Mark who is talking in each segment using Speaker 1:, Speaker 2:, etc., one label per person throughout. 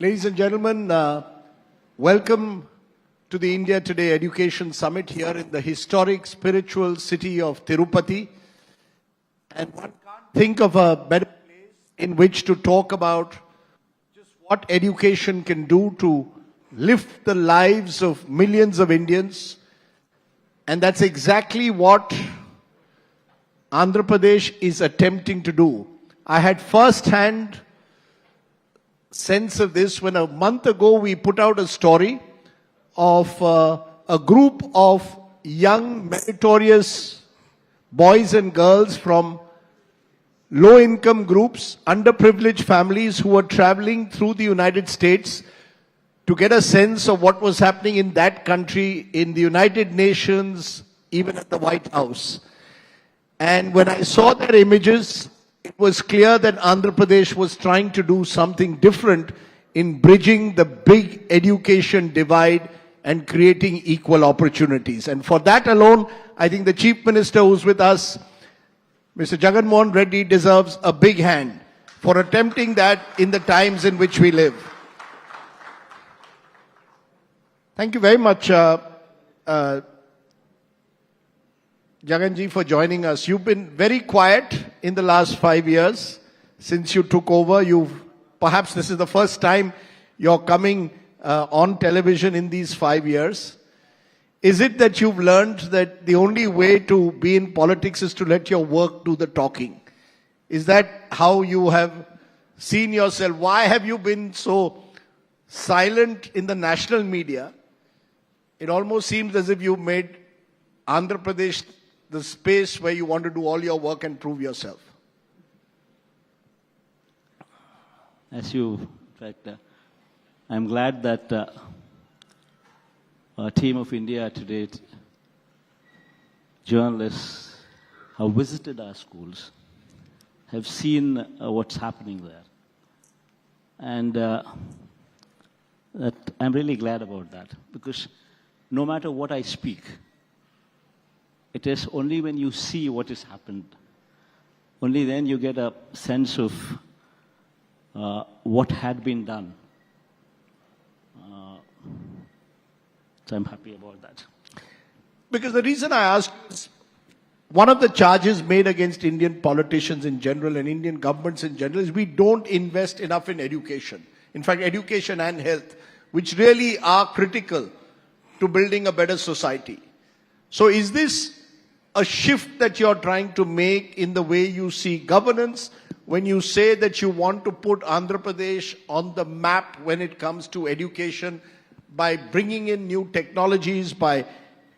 Speaker 1: Ladies and gentlemen, welcome to the India Today Education Summit here in the historic spiritual city of Tirupati. And one can't think of a better place in which to talk about just what education can do to lift the lives of millions of Indians. And that's exactly what Andhra Pradesh is attempting to do. I had first-hand sense of this when a month ago we put out a story of a group of young meritorious boys and girls from low-income groups, underprivileged families who were traveling through the United States to get a sense of what was happening in that country, in the United Nations, even at the White House. And when I saw their images, it was clear that Andhra Pradesh was trying to do something different in bridging the big education divide and creating equal opportunities. And for that alone, I think the Chief Minister who's with us, Mr. Jagan Mohan Reddy, deserves a big hand for attempting that in the times in which we live. Thank you very much, Jaganji, for joining us. You've been very quiet in the last 5 years since you took over. Perhaps this is the first time you're coming on television in these 5 years. Is it that you've learned that the only way to be in politics is to let your work do the talking? Is that how you have seen yourself? Why have you been so silent in the national media? It almost seems as if you made Andhra Pradesh the space where you want to do all your work and prove yourself.
Speaker 2: In fact, I'm glad that our team of India Today journalists have visited our schools, have seen what's happening there. And that I'm really glad about that, because no matter what I speak, it is only when you see what has happened, only then you get a sense of what had been done. So I'm happy about that.
Speaker 1: Because the reason I ask is, one of the charges made against Indian politicians in general and Indian governments in general is we don't invest enough in education. In fact, education and health, which really are critical to building a better society. So is this a shift that you're trying to make in the way you see governance when you say that you want to put Andhra Pradesh on the map when it comes to education by bringing in new technologies, by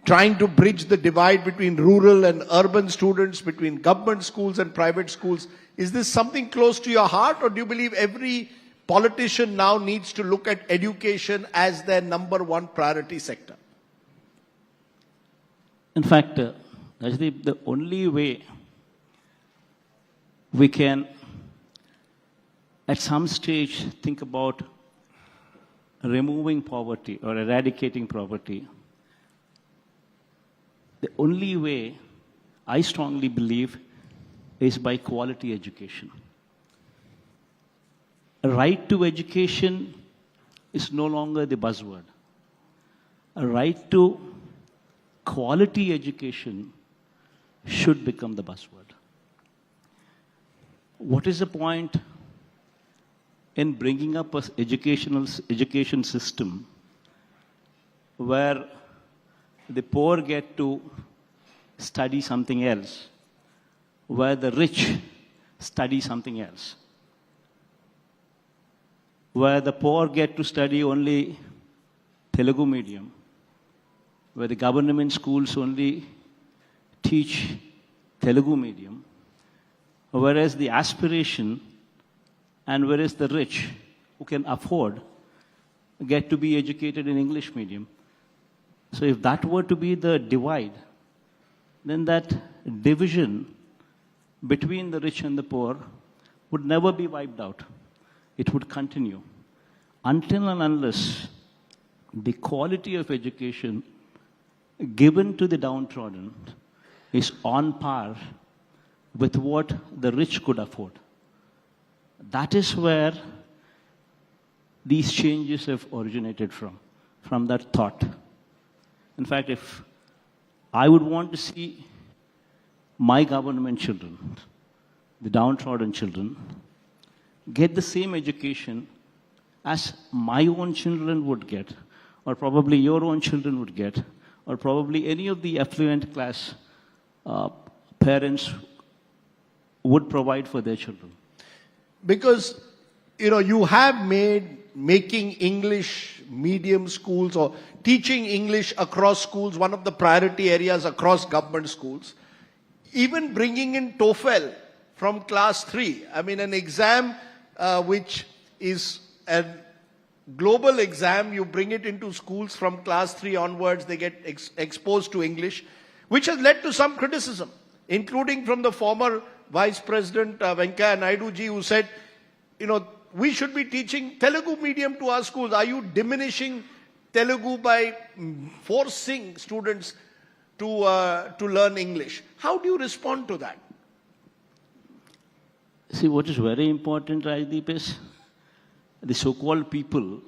Speaker 1: trying to bridge the divide between rural and urban students, between government schools and private schools? Is this something close to your heart, or do you believe every politician now needs to look at education as their #1 priority sector?
Speaker 2: In fact, actually, the only way we can, at some stage, think about removing poverty or eradicating poverty, the only way, I strongly believe, is by quality education. A right to education is no longer the buzzword. A right to quality education should become the buzzword. What is the point in bringing up an education system where the poor get to study something else, where the rich study something else, where the poor get to study only Telugu medium, where the government schools only teach Telugu medium, whereas the aspiration and whereas the rich who can afford get to be educated in English medium. So if that were to be the divide, then that division between the rich and the poor would never be wiped out. It would continue until and unless the quality of education given to the downtrodden is on par with what the rich could afford. That is where these changes have originated from that thought. In fact, if I would want to see my government children, the downtrodden children, get the same education as my own children would get, or probably your own children would get, or probably any of the affluent class parents would provide for their children.
Speaker 1: Because, you have made making English medium schools or teaching English across schools one of the priority areas across government schools. Even bringing in TOEFL from class 3. I mean, an exam which is a global exam, you bring it into schools from class 3 onwards, they get exposed to English, which has led to some criticism, including from the former Vice President Venkaiah Naidu ji, who said, we should be teaching Telugu medium to our schools. Are you diminishing Telugu by forcing students to learn English? How do you respond to that?
Speaker 2: See, what is very important, Rajdeep, is the so-called people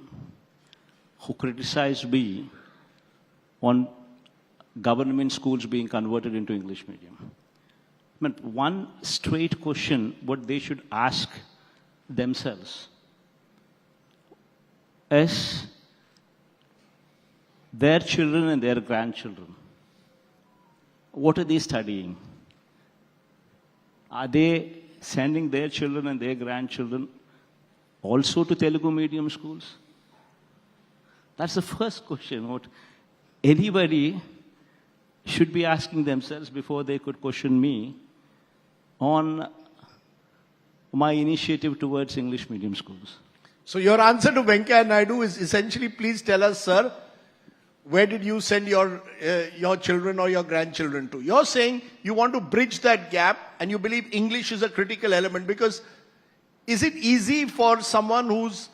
Speaker 2: who criticize me on government schools being converted into English medium. I mean, one straight question what they should ask themselves is their children and their grandchildren. What are they studying? Are they sending their children and their grandchildren also to Telugu medium schools? That's the first question what anybody should be asking themselves before they could question me on my initiative towards English medium schools.
Speaker 1: So your answer to Venkaiah Naidu is essentially, please tell us, sir, where did you send your children or your grandchildren to? You're saying you want to bridge that gap and you believe English is a critical element, because is it easy for someone who's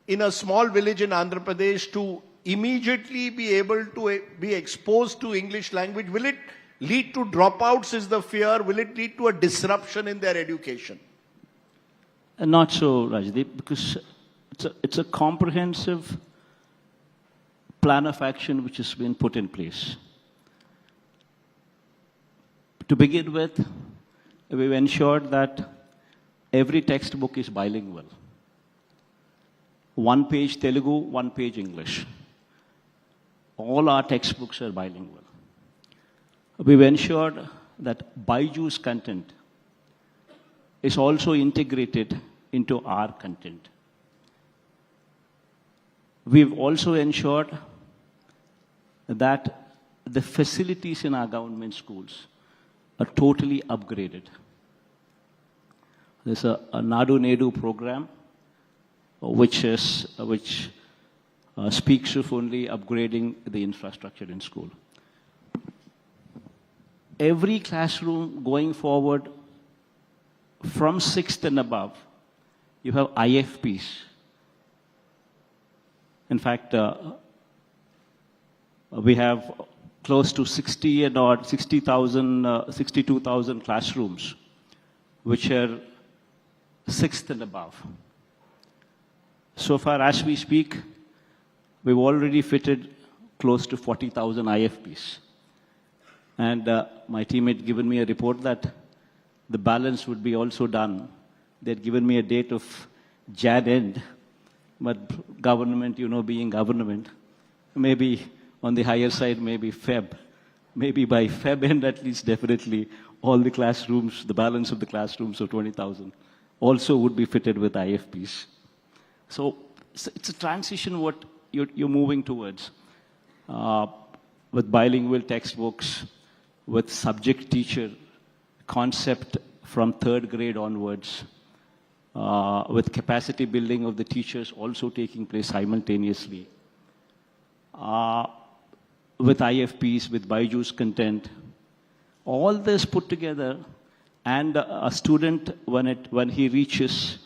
Speaker 1: in a small village in Andhra Pradesh to immediately be able to be exposed to English language? Will it lead to dropouts is the fear? Will it lead to a disruption in their education?
Speaker 2: Not so, Rajdeep, because it's a comprehensive plan of action which has been put in place. To begin with, we've ensured that every textbook is bilingual. One page Telugu, one page English. All our textbooks are bilingual. We've ensured that Baiju's content is also integrated into our content. We've also ensured that the facilities in our government schools are totally upgraded. There's a Naidu program which speaks of only upgrading the infrastructure in school. Every classroom going forward from 6th and above, you have IFPs. In fact, we have close to 62,000 classrooms, which are 6th and above. So far, as we speak, we've already fitted close to 40,000 IFPs. And my team had given me a report that the balance would be also done. They'd given me a date of Jan end, but government, being government, maybe on the higher side, maybe Feb. Maybe by Feb end, at least definitely, all the classrooms, the balance of the classrooms of 20,000 also would be fitted with IFPs. So it's a transition what you're moving towards, with bilingual textbooks, with subject teacher concept from 3rd grade onwards, with capacity building of the teachers also taking place simultaneously, with IFPs, with Baiju's content, all this put together, and a student, when he reaches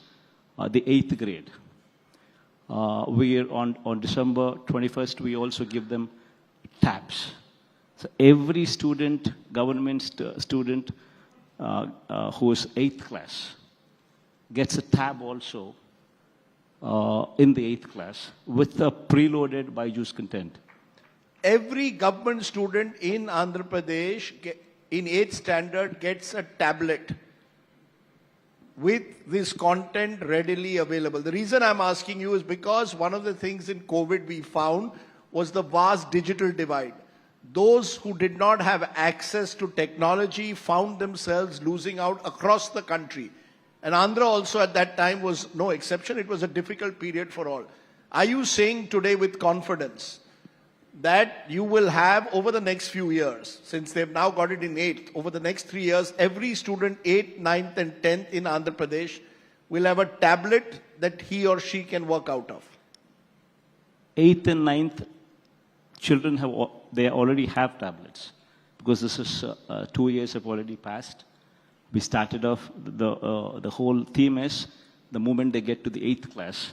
Speaker 2: the 8th grade, we are on December 21st, we also give them tabs. So every student, government student who is 8th class, gets a tab also in the 8th class with a preloaded Byju's content.
Speaker 1: Every government student in Andhra Pradesh in 8th standard gets a tablet with this content readily available. The reason I'm asking you is because one of the things in COVID we found was the vast digital divide. Those who did not have access to technology found themselves losing out across the country. And Andhra also at that time was no exception. It was a difficult period for all. Are you saying today with confidence that you will have over the next few years, since they've now got it in 8th, over the next 3 years, every student 8th, 9th and 10th in Andhra Pradesh will have a tablet that he or she can work out of?
Speaker 2: 8th and 9th children they already have tablets, because this is 2 years have already passed. We started off, the whole theme is the moment they get to the 8th class,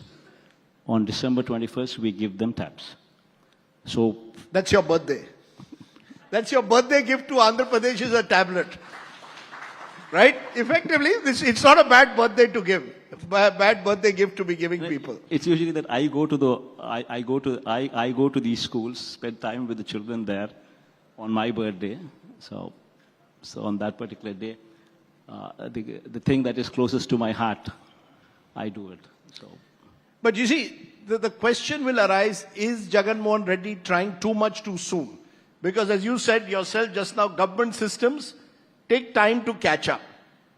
Speaker 2: on December 21st, we give them tabs. So
Speaker 1: that's your birthday. That's your birthday gift to Andhra Pradesh is a tablet. Right? Effectively, it's not a bad birthday to give. Bad birthday gift to be giving people.
Speaker 2: It's usually that I go to these schools, spend time with the children there on my birthday. So on that particular day, the thing that is closest to my heart, I do it. So.
Speaker 1: But you see, the question will arise, is Jagan Mohan Reddy trying too much too soon? Because as you said yourself just now, government systems take time to catch up.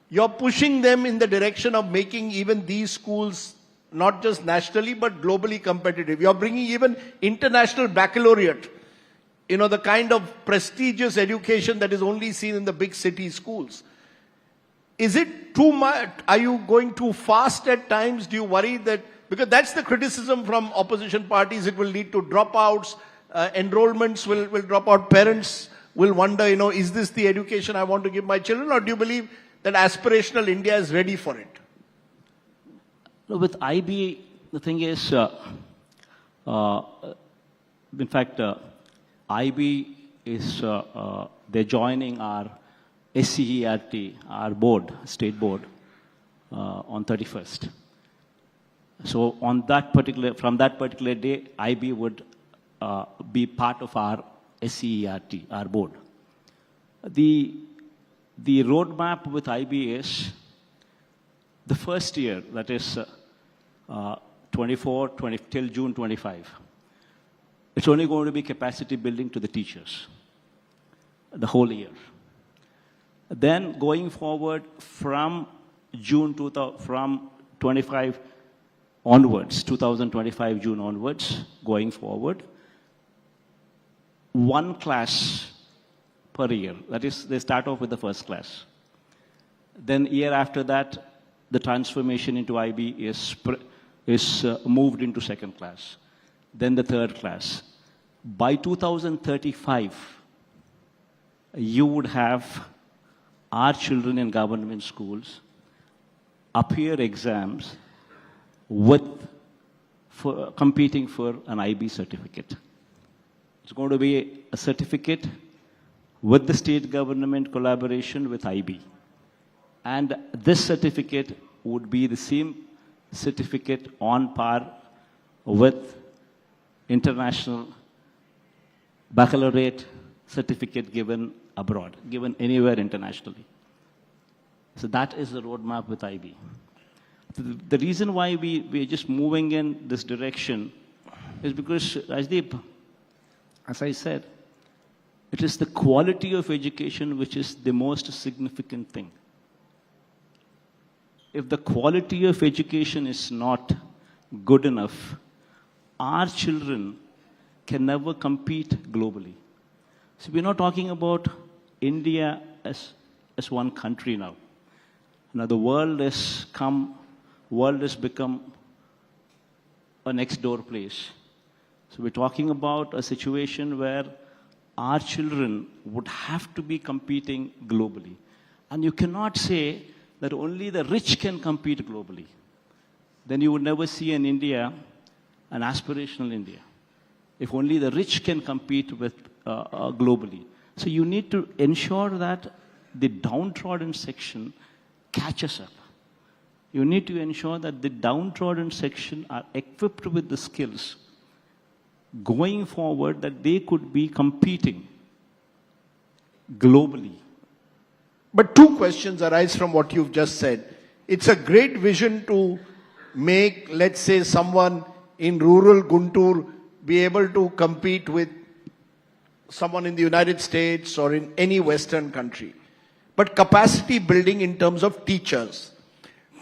Speaker 1: You're pushing them in the direction of making even these schools not just nationally but globally competitive. You're bringing even international baccalaureate, the kind of prestigious education that is only seen in the big city schools. Is it too much? Are you going too fast at times? Do you worry that, because that's the criticism from opposition parties, it will lead to dropouts, enrollments will drop out, parents will wonder, is this the education I want to give my children, or do you believe that aspirational India is ready for it?
Speaker 2: With IB, the thing is, in fact, IB is, they're joining our SCERT, our board, state board, on 31st. So from that particular day, IB would be part of our SCERT, our board. The roadmap with IB is the first year, that is 20 till June 25. It's only going to be capacity building to the teachers, the whole year. Then going forward from from 25 onwards, 2025 June onwards, going forward, one class per year. That is, they start off with the first class. Then year after that, the transformation into IB is moved into second class. Then the third class. By 2035, you would have our children in government schools appear exams competing for an IB certificate. It's going to be a certificate with the state government collaboration with IB. And this certificate would be the same certificate on par with international baccalaureate certificate given abroad, given anywhere internationally. So that is the roadmap with IB. The reason why we're just moving in this direction is because, Rajdeep, as I said, it is the quality of education which is the most significant thing. If the quality of education is not good enough, our children can never compete globally. So we're not talking about India as one country now. Now the world has become a next door place. So we're talking about a situation where our children would have to be competing globally. And you cannot say that only the rich can compete globally. Then you would never see an India, an aspirational India, if only the rich can compete with globally. So you need to ensure that the downtrodden section catches up. you need to ensure that the downtrodden section are equipped with the skills going forward that they could be competing globally.
Speaker 1: But two questions arise from what you've just said. It's a great vision to make, let's say, someone in rural Guntur be able to compete with someone in the United States or in any Western country. But capacity building in terms of teachers,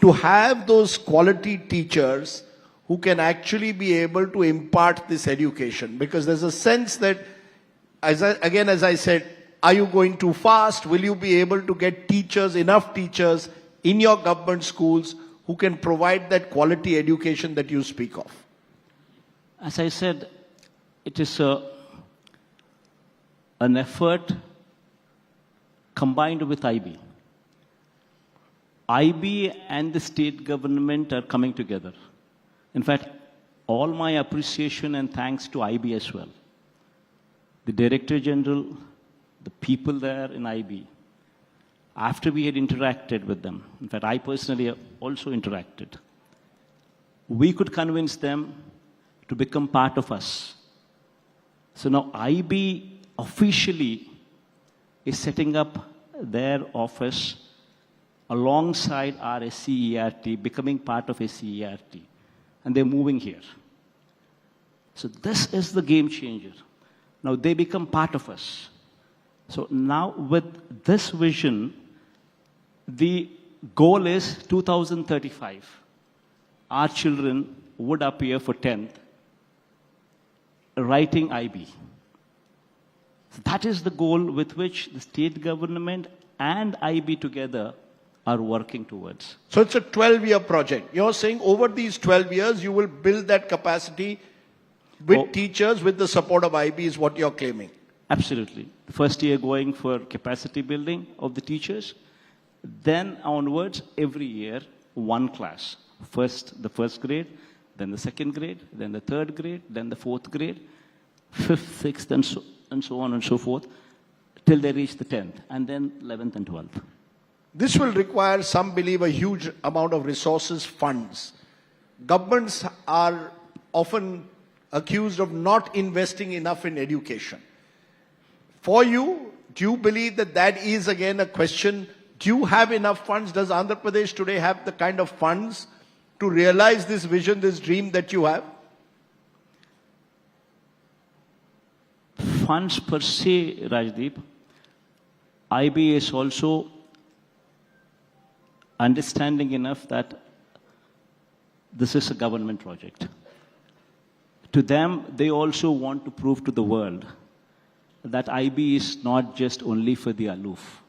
Speaker 1: to have those quality teachers who can actually be able to impart this education. Because there's a sense that, as I said, are you going too fast? Will you be able to get teachers, enough teachers in your government schools who can provide that quality education that you speak of?
Speaker 2: As I said, it is an effort combined with IB. IB and the state government are coming together. In fact, all my appreciation and thanks to IB as well. The Director General, the people there in IB, after we had interacted with them, in fact, I personally also interacted, we could convince them to become part of us. So now IB officially is setting up their office alongside our SCERT, becoming part of SCERT. And they're moving here. So this is the game changer. Now they become part of us. So now with this vision, the goal is 2035. Our children would appear for 10th writing IB. So that is the goal with which the state government and IB together are working towards.
Speaker 1: So it's a 12-year project. You're saying over these 12 years, you will build that capacity with teachers, with the support of IB is what you're claiming.
Speaker 2: Absolutely. The first year going for capacity building of the teachers. Then onwards, every year, one class. First, the first grade, then the second grade, then the third grade, then the fourth grade, fifth, sixth, and so on and so forth, till they reach the 10th, and then 11th and 12th.
Speaker 1: This will require, some believe, a huge amount of resources, funds. Governments are often accused of not investing enough in education. For you, do you believe that that is again a question? Do you have enough funds? Does Andhra Pradesh today have the kind of funds to realize this vision, this dream that you have?
Speaker 2: Funds per se, Rajdeep, IB is also understanding enough that this is a government project. To them, they also want to prove to the world that IB is not just only for the aloof.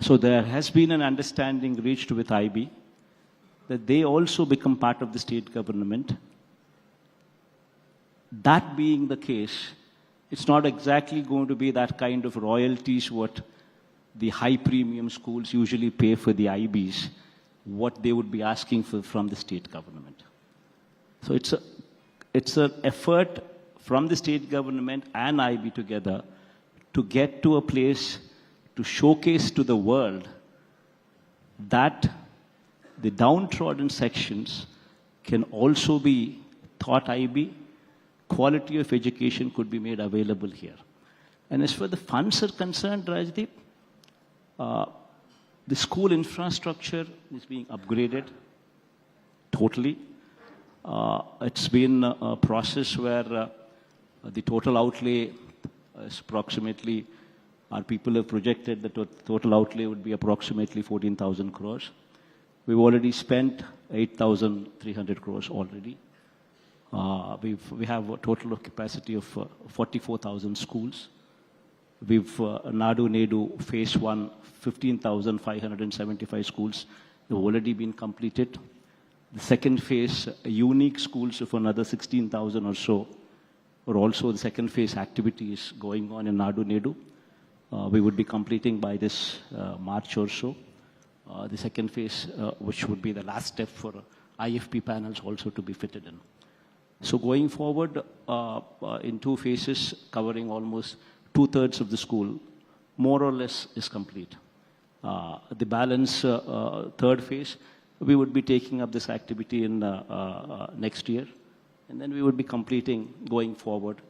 Speaker 2: So there has been an understanding reached with IB that they also become part of the state government. That being the case, it's not exactly going to be that kind of royalties what the high premium schools usually pay for the IBs, what they would be asking for from the state government. So it's an effort from the state government and IB together to get to a place to showcase to the world that the downtrodden sections can also be taught IB, quality of education could be made available here. And as far as the funds are concerned, Rajdeep, the school infrastructure is being upgraded totally. It's been a process where the total outlay is approximately, our people have projected the total outlay would be approximately 14,000 crores. We've already spent 8,300 crores already. We have a total of capacity of 44,000 schools. We've Naidu phase 1, 15,575 schools have already been completed. The second phase, unique schools of another 16,000 or so, or also the second phase activities going on in Naidu. We would be completing by this March or so. The second phase, which would be the last step for IFP panels also to be fitted in. So going forward in two phases, covering almost 2/3 of the school, more or less is complete. The balance third phase, we would be taking up this activity in next year, and then we would be completing going forward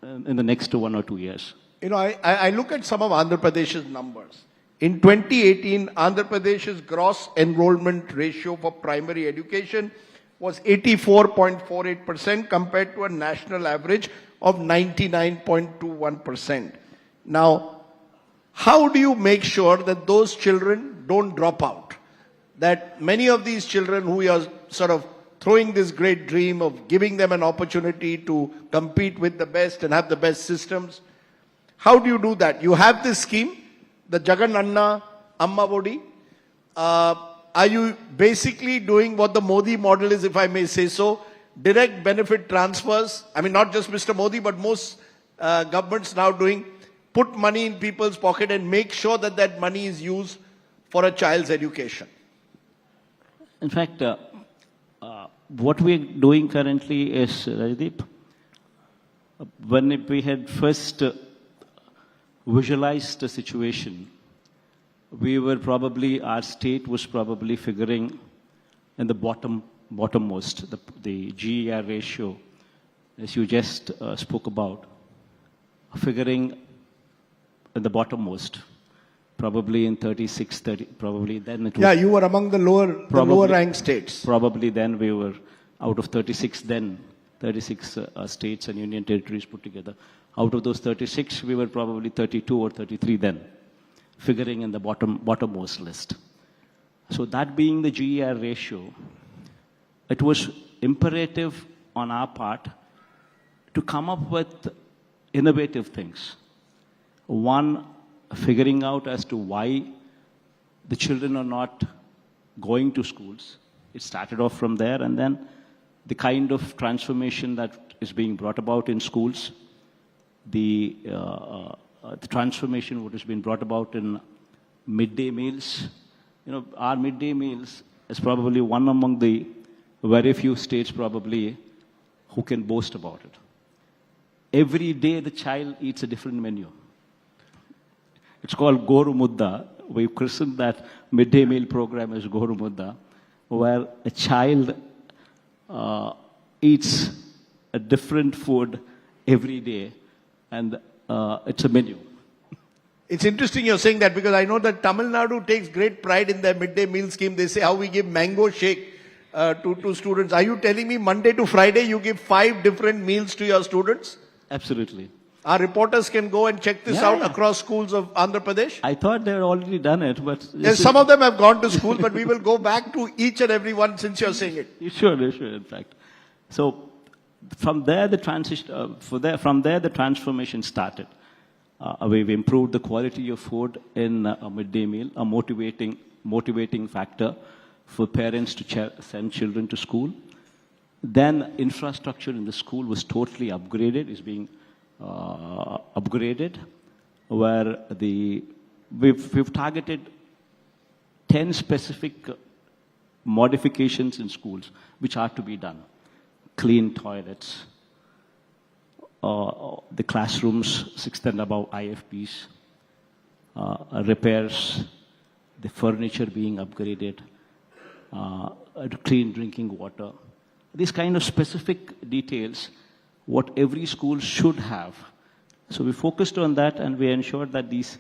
Speaker 2: in the next 1 or 2 years.
Speaker 1: You know, I look at some of Andhra Pradesh's numbers. In 2018, Andhra Pradesh's gross enrollment ratio for primary education was 84.48% compared to a national average of 99.21%. Now, how do you make sure that those children don't drop out? That many of these children who are sort of throwing this great dream of giving them an opportunity to compete with the best and have the best systems, how do you do that? You have this scheme, the Jagan Anna Amma Bodi. Are you basically doing what the Modi model is, if I may say so, direct benefit transfers? I mean, not just Mr. Modi, but most governments now doing, put money in people's pocket and make sure that that money is used for a child's education.
Speaker 2: In fact, what we're doing currently is, Rajdeep, when we had first visualized the situation, we were probably, our state was probably figuring in the bottommost, the GER ratio, as you just spoke about, figuring in the bottommost, probably in 36, 30, probably then it was...
Speaker 1: Yeah, you were among the lower ranked states.
Speaker 2: Probably then we were out of 36 then, 36 states and union territories put together. Out of those 36, we were probably 32 or 33 then, figuring in the bottommost list. So that being the GER ratio, it was imperative on our part to come up with innovative things. One, figuring out as to why the children are not going to schools. It started off from there, and then the kind of transformation that is being brought about in schools, the transformation what has been brought about in midday meals. You know, our midday meals is probably one among the very few states probably who can boast about it. Every day the child eats a different menu. It's called Goru Mudda. We've christened that midday meal program as Goru Mudda, where a child eats a different food every day, and it's a menu.
Speaker 1: It's interesting you're saying that, because I know that Tamil Nadu takes great pride in their midday meal scheme. They say how we give mango shake to students. Are you telling me Monday to Friday you give 5 different meals to your students?
Speaker 2: Absolutely.
Speaker 1: Our reporters can go and check this out across schools of Andhra Pradesh.
Speaker 2: I thought they had already done it, but...
Speaker 1: Yes, some of them have gone to school, but we will go back to each and every one since you're saying it.
Speaker 2: You should, in fact. So, from there the transformation started. We've improved the quality of food in a midday meal, a motivating factor for parents to send children to school. Then infrastructure in the school was totally upgraded, is being upgraded, where we've targeted 10 specific modifications in schools which are to be done. Clean toilets, the classrooms, 6th and above IFPs, repairs, the furniture being upgraded, clean drinking water. These kind of specific details, what every school should have. So we focused on that, and we ensured that these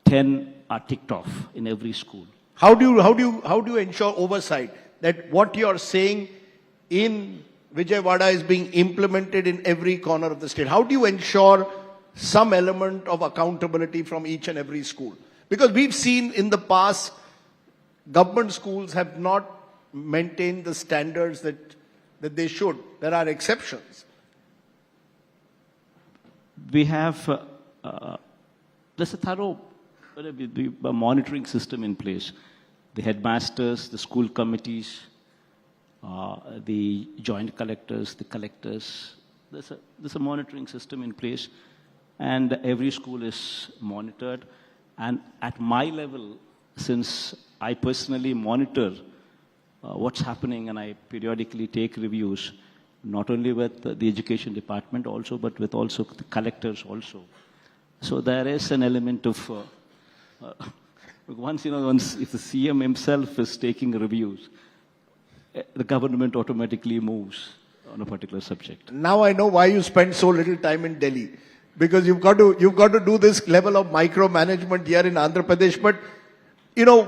Speaker 2: 10 are ticked off in every school.
Speaker 1: How do you ensure oversight that what you're saying in Vijayawada is being implemented in every corner of the state? How do you ensure some element of accountability from each and every school? Because we've seen in the past, government schools have not maintained the standards that they should. There are exceptions.
Speaker 2: We have, there's a thorough monitoring system in place. The headmasters, the school committees, the joint collectors, the collectors. There's a monitoring system in place, and every school is monitored. And at my level, since I personally monitor what's happening, and I periodically take reviews, not only with the education department also, but with also the collectors also. So there is an element of Once, once if the CM himself is taking reviews, the government automatically moves on a particular subject.
Speaker 1: Now I know why you spend so little time in Delhi. Because you've got to do this level of micromanagement here in Andhra Pradesh. But,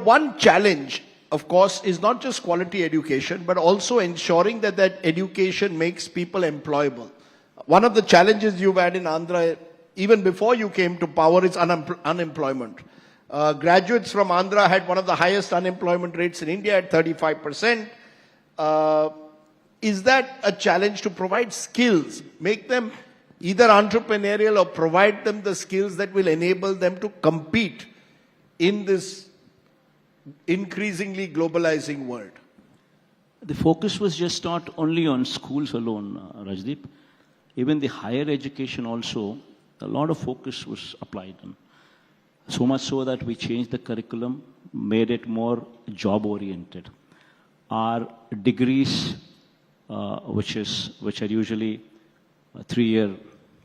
Speaker 1: one challenge, of course, is not just quality education, but also ensuring that education makes people employable. One of the challenges you've had in Andhra, even before you came to power, is unemployment. Graduates from Andhra had one of the highest unemployment rates in India at 35%. Is that a challenge to provide skills, make them either entrepreneurial or provide them the skills that will enable them to compete in this increasingly globalizing world?
Speaker 2: The focus was just not only on schools alone, Rajdeep. Even the higher education also, a lot of focus was applied on. So much so that we changed the curriculum, made it more job-oriented. Our degrees, which are usually 3-year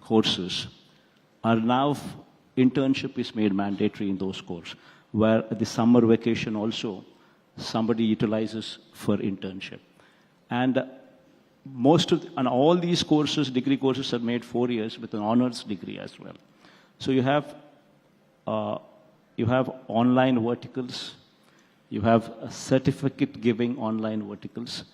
Speaker 2: courses, are now internship is made mandatory in those courses, where the summer vacation also somebody utilizes for internship. And all these courses, degree courses, are made 4 years with an honors degree as well. So you have online verticals, you have certificate giving online verticals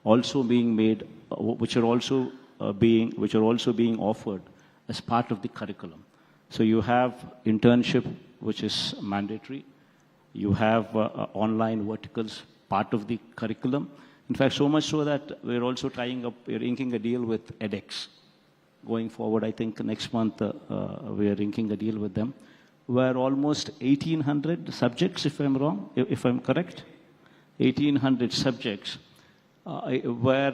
Speaker 2: also being made, which are also being offered as part of the curriculum. So you have internship, which is mandatory. You have online verticals, part of the curriculum. In fact, so much so that we're also we're inking a deal with edX. Going forward, I think next month we are inking a deal with them, where almost 1,800 subjects, if I'm wrong, if I'm correct, 1,800 subjects, where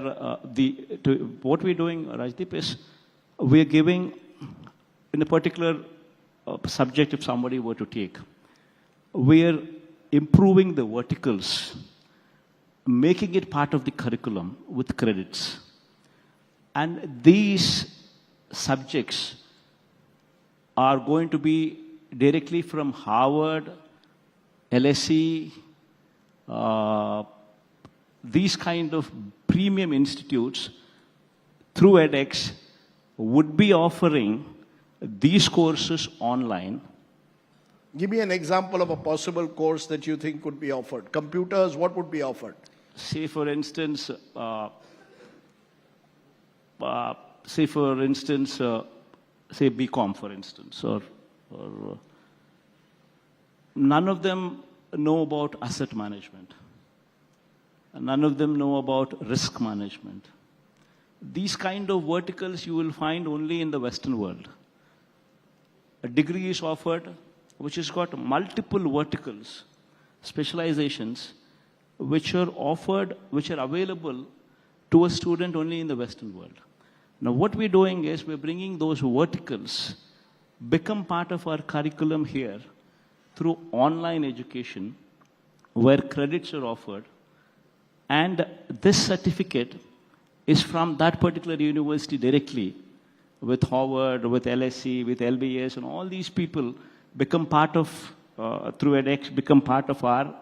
Speaker 2: what we're doing, Rajdeep, is we're giving, in a particular subject, if somebody were to take, we're improving the verticals, making it part of the curriculum with credits. And these subjects are going to be directly from Harvard, LSE, these kind of premium institutes through edX would be offering these courses online.
Speaker 1: Give me an example of a possible course that you think could be offered. Computers, what would be offered?
Speaker 2: Say for instance, say BCom, for instance, or none of them know about asset management. None of them know about risk management. These kind of verticals you will find only in the Western world. A degree is offered which has got multiple verticals, specializations, which are offered, which are available to a student only in the Western world. Now what we're doing is we're bringing those verticals, become part of our curriculum here through online education, where credits are offered, and this certificate is from that particular university directly, with Harvard, with LSE, with LBS, and all these people become part of, through edX, become part of our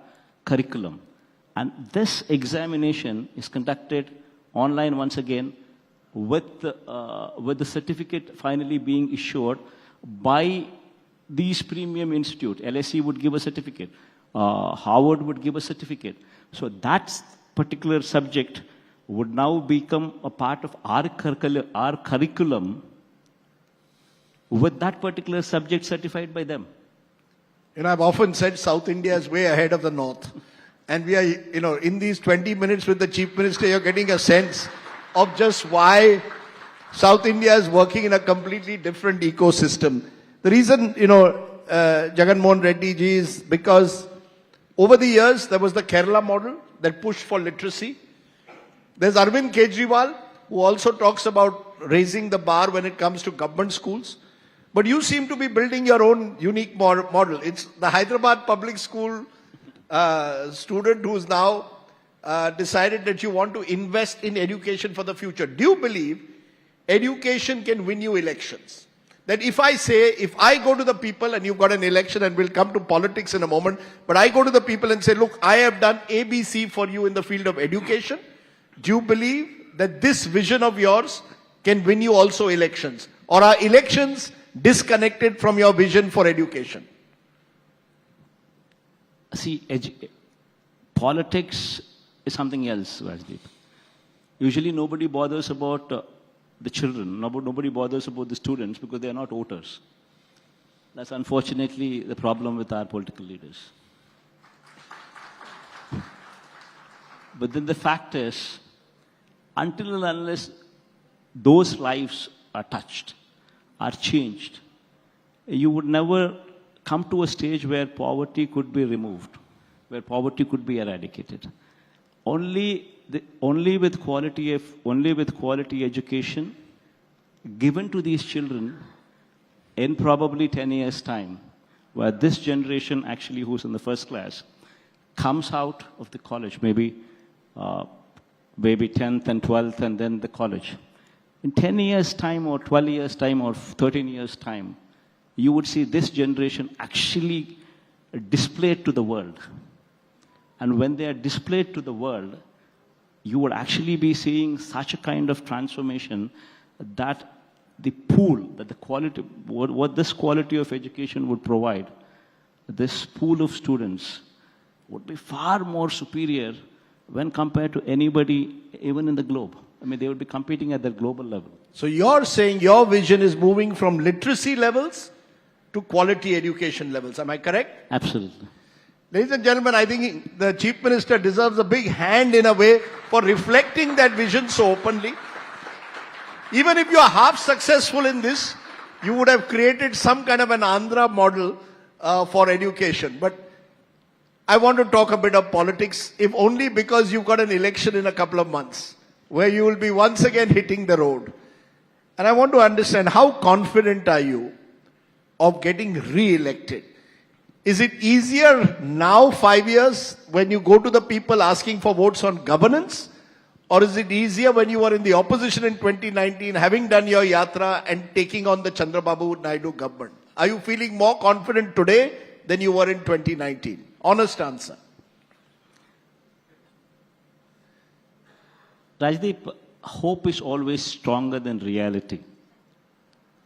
Speaker 2: curriculum. And this examination is conducted online once again, with the certificate finally being issued by these premium institute. LSE would give a certificate. Harvard would give a certificate. So that particular subject would now become a part of our curriculum with that particular subject certified by them.
Speaker 1: I've often said South India is way ahead of the North. And we are, in these 20 minutes with the Chief Minister, you're getting a sense of just why South India is working in a completely different ecosystem. The reason, Jagan Mohan Reddy ji, is because over the years, there was the Kerala model that pushed for literacy. There's Arvind Kejriwal, who also talks about raising the bar when it comes to government schools. But you seem to be building your own unique model. It's the Hyderabad public school student who's now decided that you want to invest in education for the future. Do you believe education can win you elections? That if I go to the people, and you've got an election, and we'll come to politics in a moment, but I go to the people and say, look, I have done ABC for you in the field of education. Do you believe that this vision of yours can win you also elections? Or are elections disconnected from your vision for education?
Speaker 2: See, politics is something else, Rajdeep. Usually nobody bothers about the children, nobody bothers about the students because they are not voters. That's unfortunately the problem with our political leaders. But then the fact is, until and unless those lives are touched, are changed, you would never come to a stage where poverty could be removed, where poverty could be eradicated. Only with quality education given to these children in probably 10 years' time, where this generation actually who's in the first class comes out of the college, maybe 10th and 12th and then the college. In 10 years' time or 12 years' time or 13 years' time, you would see this generation actually displayed to the world. And when they are displayed to the world, you would actually be seeing such a kind of transformation that the pool, that the quality, what this quality of education would provide, this pool of students would be far more superior when compared to anybody, even in the globe. I mean, they would be competing at the global level.
Speaker 1: So you're saying your vision is moving from literacy levels to quality education levels. Am I correct?
Speaker 2: Absolutely.
Speaker 1: Ladies and gentlemen, I think the Chief Minister deserves a big hand in a way for reflecting that vision so openly. Even if you are half successful in this, you would have created some kind of an Andhra model for education. But I want to talk a bit of politics, if only because you've got an election in a couple of months, where you will be once again hitting the road. And I want to understand, how confident are you of getting re-elected? Is it easier now, 5 years, when you go to the people asking for votes on governance? Or is it easier when you were in the opposition in 2019, having done your yatra and taking on the Chandrababu Naidu government? Are you feeling more confident today than you were in 2019? Honest answer.
Speaker 2: Rajdeep, hope is always stronger than reality.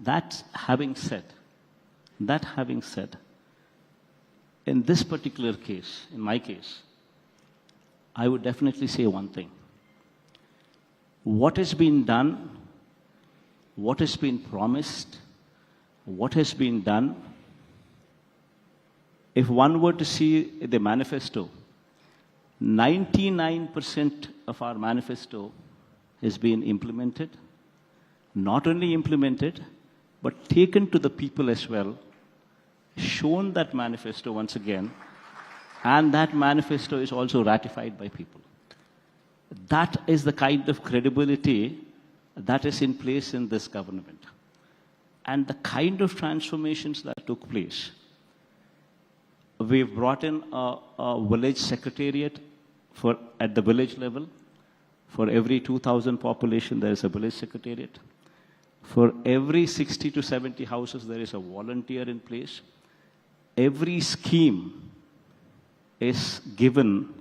Speaker 2: That having said, in this particular case, in my case, I would definitely say one thing. What has been done, what has been promised, what has been done, if one were to see the manifesto, 99% of our manifesto has been implemented. Not only implemented, but taken to the people as well, shown that manifesto once again, and that manifesto is also ratified by people. That is the kind of credibility that is in place in this government. And the kind of transformations that took place. We've brought in a village secretariat at the village level. For every 2,000 population, there is a village secretariat. For every 60 to 70 houses, there is a volunteer in place. Every scheme is given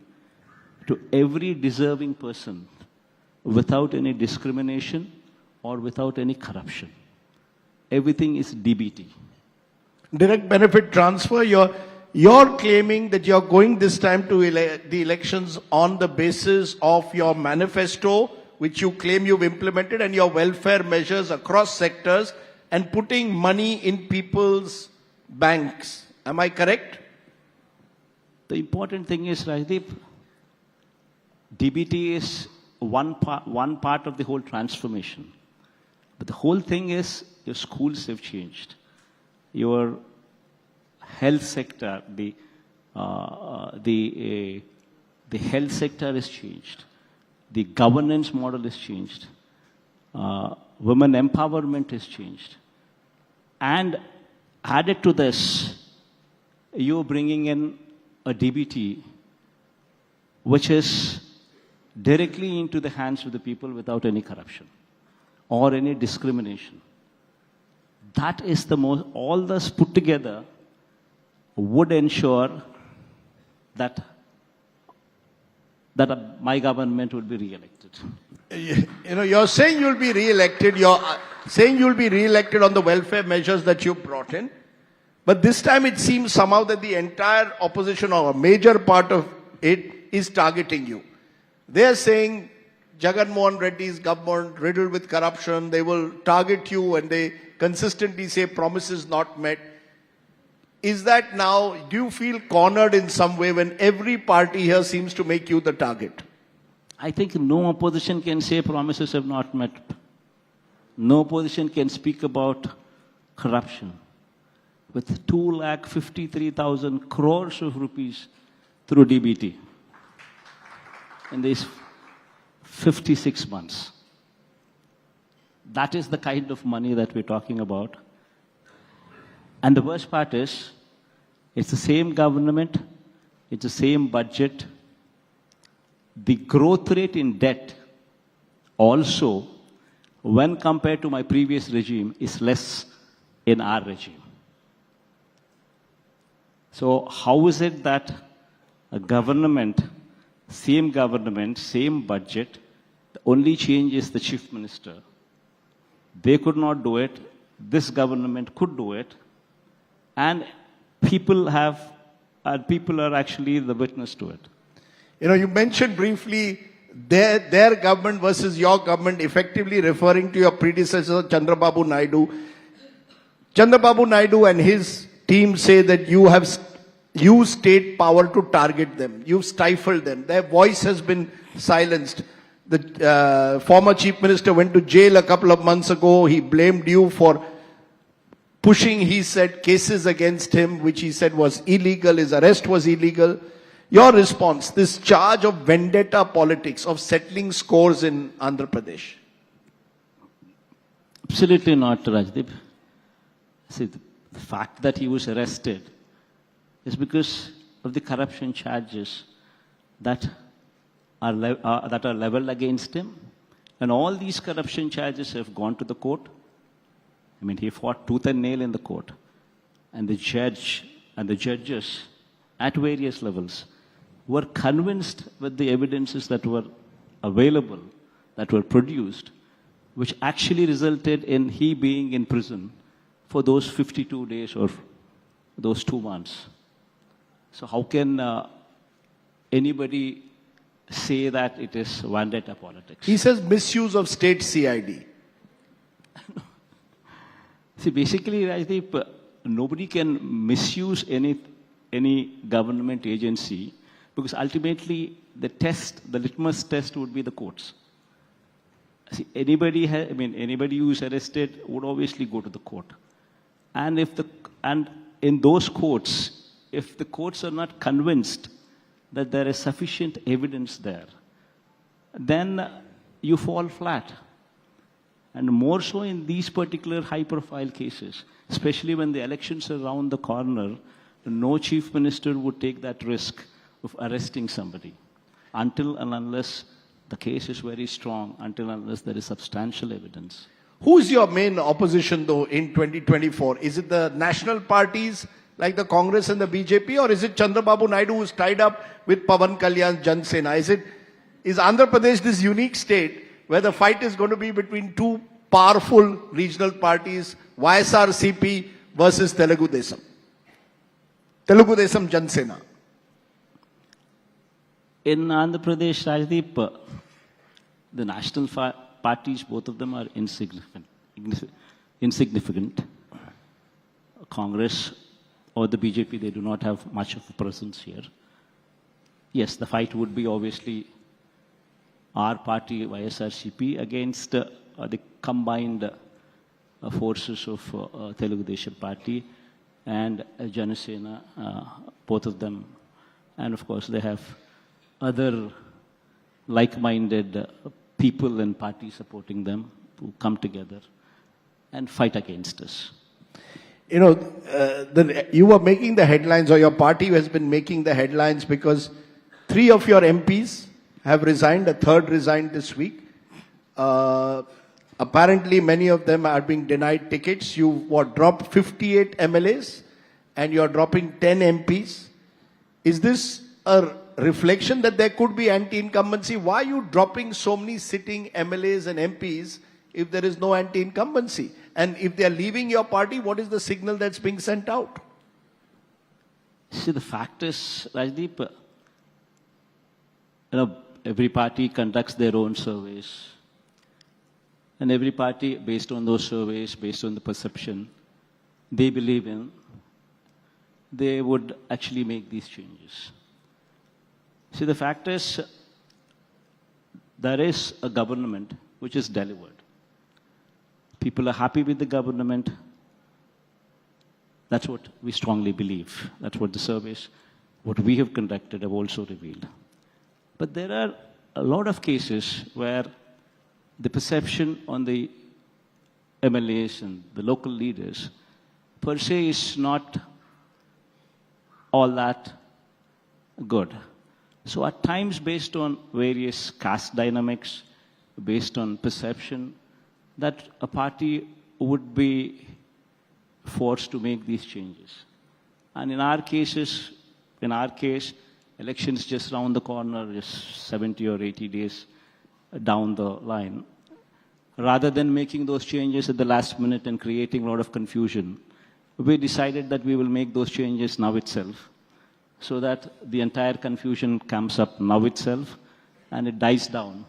Speaker 2: to every deserving person without any discrimination or without any corruption. Everything is DBT.
Speaker 1: Direct benefit transfer, you're claiming that you're going this time to the elections on the basis of your manifesto, which you claim you've implemented, and your welfare measures across sectors, and putting money in people's banks. Am I correct?
Speaker 2: The important thing is, Rajdeep, DBT is one part of the whole transformation. But the whole thing is, your schools have changed. Your health sector, the health sector has changed. The governance model has changed. Women empowerment has changed. And added to this, you're bringing in a DBT, which is directly into the hands of the people without any corruption or any discrimination. That is the most, all this put together would ensure that my government would be re-elected.
Speaker 1: You know, you're saying you'll be re-elected. You're saying you'll be re-elected on the welfare measures that you brought in. But this time it seems somehow that the entire opposition or a major part of it is targeting you. They're saying Jagan Mohan Reddy's government riddled with corruption. They will target you and they consistently say promises not met. Is that now, do you feel cornered in some way when every party here seems to make you the target?
Speaker 2: I think no opposition can say promises have not met. No opposition can speak about corruption. With 2,53,000 crores of rupees through DBT in these 56 months. That is the kind of money that we're talking about. And the worst part is, it's the same government, it's the same budget. The growth rate in debt also, when compared to my previous regime, is less in our regime. So how is it that a government, same budget, the only change is the chief minister? They could not do it. This government could do it. And people are actually the witness to it.
Speaker 1: You know, you mentioned briefly their government versus your government, effectively referring to your predecessor, Chandrababu Naidu. Chandrababu Naidu and his team say that you have used state power to target them. You've stifled them. Their voice has been silenced. The former chief minister went to jail a couple of months ago. He blamed you for pushing, he said, cases against him, which he said was illegal. His arrest was illegal. Your response, this charge of vendetta politics, of settling scores in Andhra Pradesh?
Speaker 2: Absolutely not, Rajdeep. See, the fact that he was arrested is because of the corruption charges that are leveled against him. And all these corruption charges have gone to the court. I mean, he fought tooth and nail in the court. And the judge and the judges at various levels were convinced with the evidences that were available, that were produced, which actually resulted in he being in prison for those 52 days or those 2 months. So how can anybody say that it is vendetta politics?
Speaker 1: He says misuse of state CID.
Speaker 2: See, basically, Rajdeep, nobody can misuse any government agency because ultimately the litmus test would be the courts. See, anybody who is arrested would obviously go to the court. And in those courts, if the courts are not convinced that there is sufficient evidence there, then you fall flat. And more so in these particular high-profile cases, especially when the elections are around the corner, no chief minister would take that risk of arresting somebody until and unless the case is very strong, until and unless there is substantial evidence.
Speaker 1: Who's your main opposition, though, in 2024? Is it the national parties like the Congress and the BJP, or is it Chandrababu Naidu who's tied up with Pawan Kalyan's Jan Sena? Is Andhra Pradesh this unique state where the fight is going to be between two powerful regional parties, YSRCP versus Telugu Desam Jan Sena?
Speaker 2: In Andhra Pradesh, Rajdeep, the national parties, both of them are insignificant. Congress or the BJP, they do not have much of a presence here. Yes, the fight would be obviously our party, YSRCP, against the combined forces of Telugu Desam Party and Janasena, both of them. And of course, they have other like-minded people and parties supporting them who come together and fight against us.
Speaker 1: You know, you were making the headlines, or your party has been making the headlines because 3 of your MPs have resigned, a third resigned this week. Apparently, many of them are being denied tickets. You dropped 58 MLAs and you're dropping 10 MPs. Is this a reflection that there could be anti-incumbency? Why are you dropping so many sitting MLAs and MPs if there is no anti-incumbency? And if they are leaving your party, what is the signal that's being sent out?
Speaker 2: See, the fact is, Rajdeep, every party conducts their own surveys. And every party, based on those surveys, based on the perception they believe in, they would actually make these changes. See, the fact is, there is a government which is delivered. People are happy with the government. That's what we strongly believe. That's what the surveys, what we have conducted, have also revealed. But there are a lot of cases where the perception on the MLAs and the local leaders per se is not all that good. So at times, based on various caste dynamics, based on perception, that a party would be forced to make these changes. And in our case, elections just around the corner, just 70 or 80 days down the line. Rather than making those changes at the last minute and creating a lot of confusion, we decided that we will make those changes now itself, so that the entire confusion comes up now itself and it dies down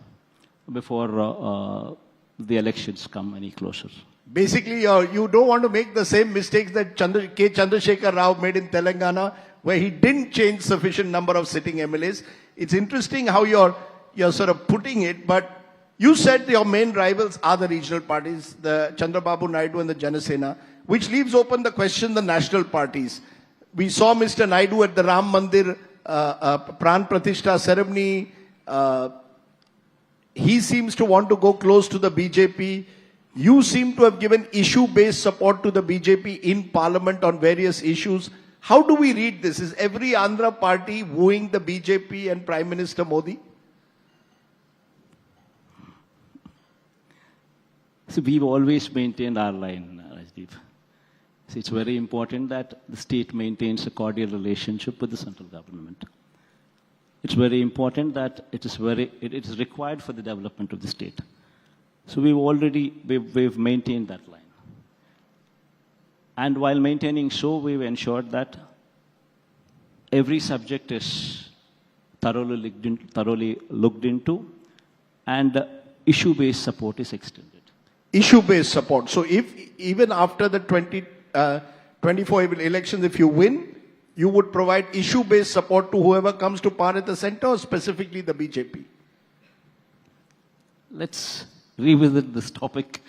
Speaker 2: before the elections come any closer.
Speaker 1: Basically, you don't want to make the same mistakes that K. Chandrasekhar Rao made in Telangana, where he didn't change sufficient number of sitting MLAs. It's interesting how you're sort of putting it, but you said your main rivals are the regional parties, the Chandrababu, Naidu and the Janasena, which leaves open the question, the national parties. We saw Mr. Naidu at the Ram Mandir Pran Pratishtha ceremony. He seems to want to go close to the BJP. You seem to have given issue-based support to the BJP in parliament on various issues. How do we read this? Is every Andhra party wooing the BJP and Prime Minister Modi?
Speaker 2: So we've always maintained our line, Rajdeep. So it's very important that the state maintains a cordial relationship with the central government. It's very important that it is required for the development of the state. So we've maintained that line. And while maintaining so, we've ensured that every subject is thoroughly looked into and issue-based support is extended.
Speaker 1: Issue-based support. So if even after the 24 elections, if you win, you would provide issue-based support to whoever comes to power at the center, or specifically the BJP?
Speaker 2: Let's revisit this topic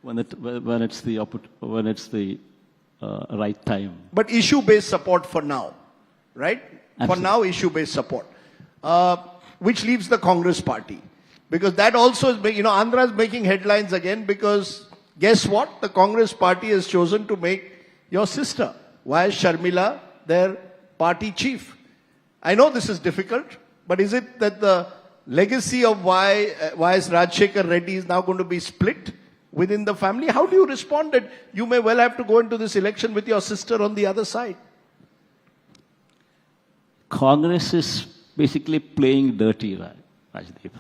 Speaker 2: when it's the right time.
Speaker 1: But issue-based support for now, right?
Speaker 2: Absolutely.
Speaker 1: For now, issue-based support, which leaves the Congress party. Because that also is, Andhra is making headlines again because guess what? The Congress party has chosen to make your sister, Y.S. Sharmila, their party chief. I know this is difficult, but is it that the legacy of Y.S. Rajshekhar Reddy is now going to be split within the family? How do you respond that you may well have to go into this election with your sister on the other side?
Speaker 2: Congress is basically playing dirty, Rajdeep.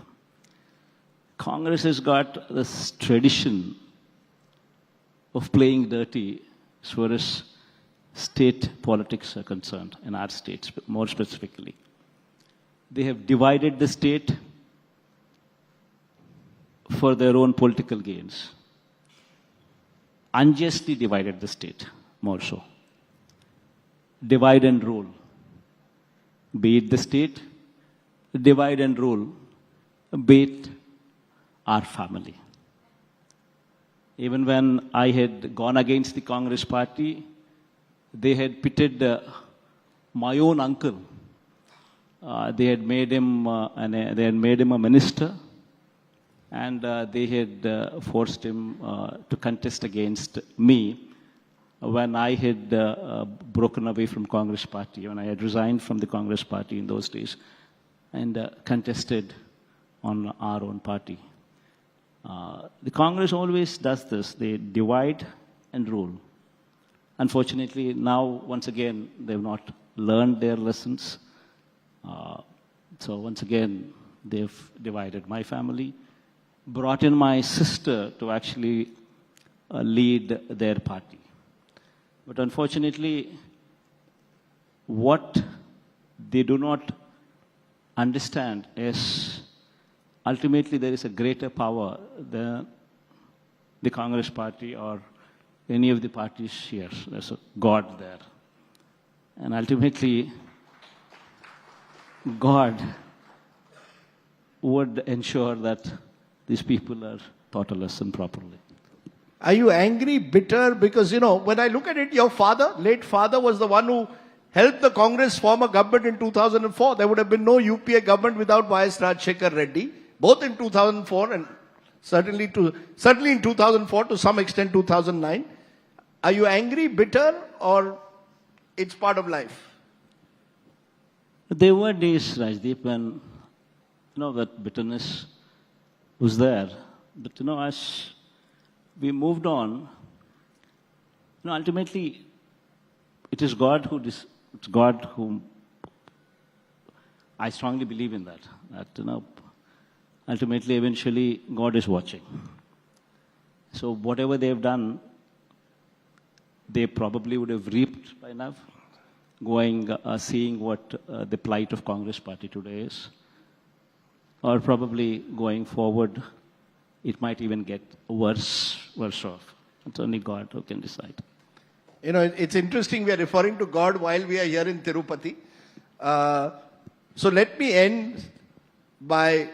Speaker 2: Congress has got this tradition of playing dirty as far as state politics are concerned, in our states more specifically. They have divided the state for their own political gains. Unjustly divided the state, more so. Divide and rule. Be it the state, divide and rule, be it our family. Even when I had gone against the Congress party, they had pitted my own uncle. They had made him a minister, and they had forced him to contest against me when I had broken away from Congress party, when I had resigned from the Congress party in those days, and contested on our own party. The Congress always does this. They divide and rule. Unfortunately, now, once again, they've not learned their lessons. So once again, they've divided my family, brought in my sister to actually lead their party. But unfortunately, what they do not understand is ultimately there is a greater power than the Congress party or any of the parties here. There's a God there. And ultimately, God would ensure that these people are taught a lesson properly.
Speaker 1: Are you angry, bitter? Because, when I look at it, your father, late father, was the one who helped the Congress form a government in 2004. There would have been no UPA government without Y.S. Rajshekhar Reddy, both in 2004 and certainly in 2004, to some extent 2009. Are you angry, bitter, or it's part of life?
Speaker 2: There were days, Rajdeep, when that bitterness was there. But as we moved on, ultimately, it is God it's God whom I strongly believe in that. That ultimately, eventually, God is watching. So whatever they have done, they probably would have reaped by now, seeing what the plight of Congress party today is. Or probably going forward, it might even get worse off. It's only God who can decide.
Speaker 1: It's interesting we are referring to God while we are here in Tirupati. So let me end by,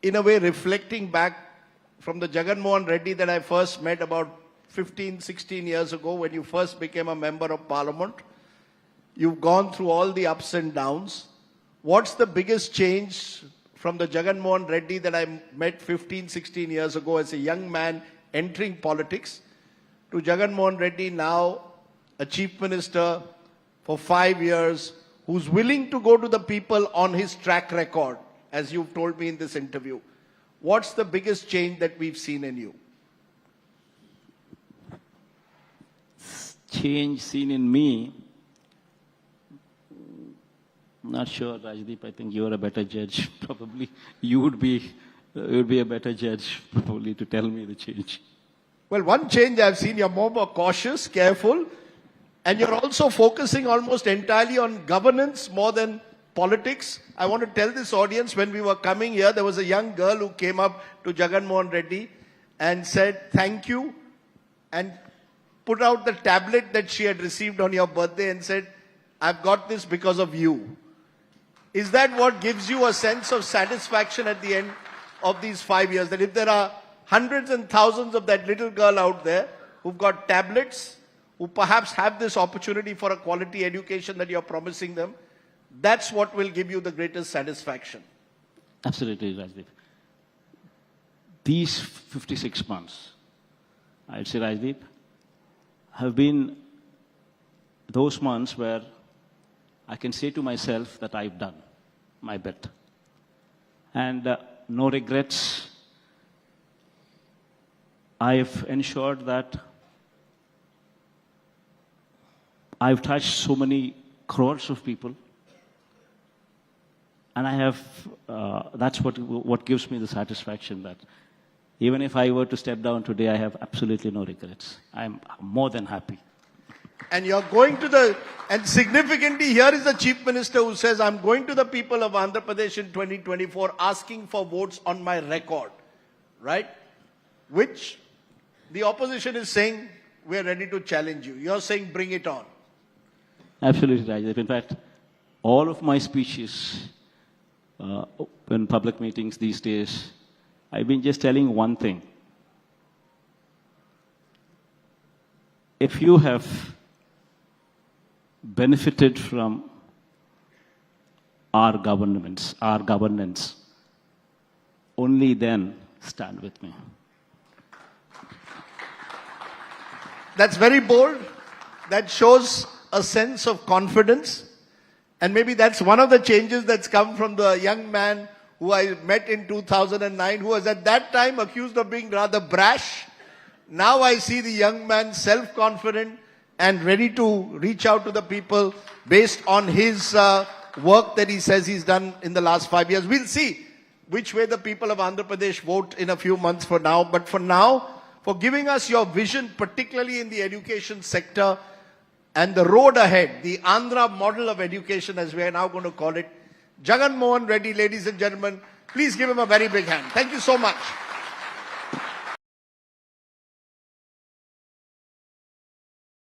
Speaker 1: in a way, reflecting back from the Jagan Mohan Reddy that I first met about 15, 16 years ago when you first became a member of parliament. You've gone through all the ups and downs. What's the biggest change from the Jagan Mohan Reddy that I met 15, 16 years ago as a young man entering politics to Jagan Mohan Reddy now, a chief minister for 5 years, who's willing to go to the people on his track record, as you've told me in this interview? What's the biggest change that we've seen in you?
Speaker 2: Change seen in me? Not sure, Rajdeep. I think you're a better judge. Probably you would be a better judge, probably, to tell me the change.
Speaker 1: Well, one change I've seen, you're more cautious, careful, and you're also focusing almost entirely on governance more than politics. I want to tell this audience, when we were coming here, there was a young girl who came up to Jagan Mohan Reddy and said, thank you, and put out the tablet that she had received on your birthday and said, I've got this because of you. Is that what gives you a sense of satisfaction at the end of these 5 years? That if there are hundreds and thousands of that little girl out there who've got tablets, who perhaps have this opportunity for a quality education that you're promising them, that's what will give you the greatest satisfaction.
Speaker 2: Absolutely, Rajdeep. These 56 months, I'd say, Rajdeep, have been those months where I can say to myself that I've done my bit. And no regrets. I've ensured that I've touched so many crores of people. And I have, that's what gives me the satisfaction that even if I were to step down today, I have absolutely no regrets. I'm more than happy.
Speaker 1: And you're going to and significantly, here is the Chief Minister who says, I'm going to the people of Andhra Pradesh in 2024 asking for votes on my record, right? Which the opposition is saying, we're ready to challenge you. You're saying, bring it on.
Speaker 2: Absolutely, Rajdeep. In fact, all of my speeches in public meetings these days, I've been just telling one thing. If you have benefited from our governance, only then stand with me.
Speaker 1: That's very bold. That shows a sense of confidence. And maybe that's one of the changes that's come from the young man who I met in 2009, who was at that time accused of being rather brash. Now I see the young man self-confident and ready to reach out to the people based on his work that he says he's done in the last 5 years. We'll see which way the people of Andhra Pradesh vote in a few months from now. But for now, for giving us your vision, particularly in the education sector and the road ahead, the Andhra model of education, as we are now going to call it, Jagan Mohan Reddy, ladies and gentlemen, please give him a very big hand. Thank you so much.